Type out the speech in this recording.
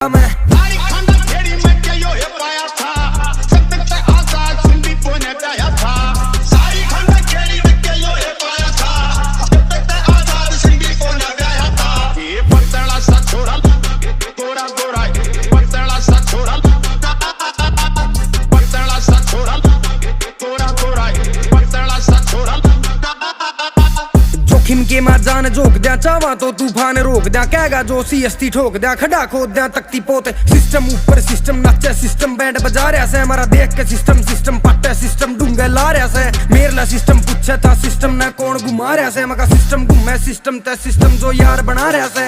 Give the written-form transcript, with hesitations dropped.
मैं जोखिम के मां जान झोंक दिया, चावा तो तूफान रोक दिया, कहेगा जो CST ठोक दिया, खड़ा खोद दिया तख्ती पोते। सिस्टम ऊपर सिस्टम नाचे, सिस्टम बैंड बजा रहा से, हमारा देख के सिस्टम सिस्टम पट्टे, सिस्टम डूंगे ला रहा से। मेरे ला सिस्टम पूछे था सिस्टम ने कौन घुमा रहा से, मगर सिस्टम घूमे सिस्टम ते सिस्टम जो यार बना रहा से।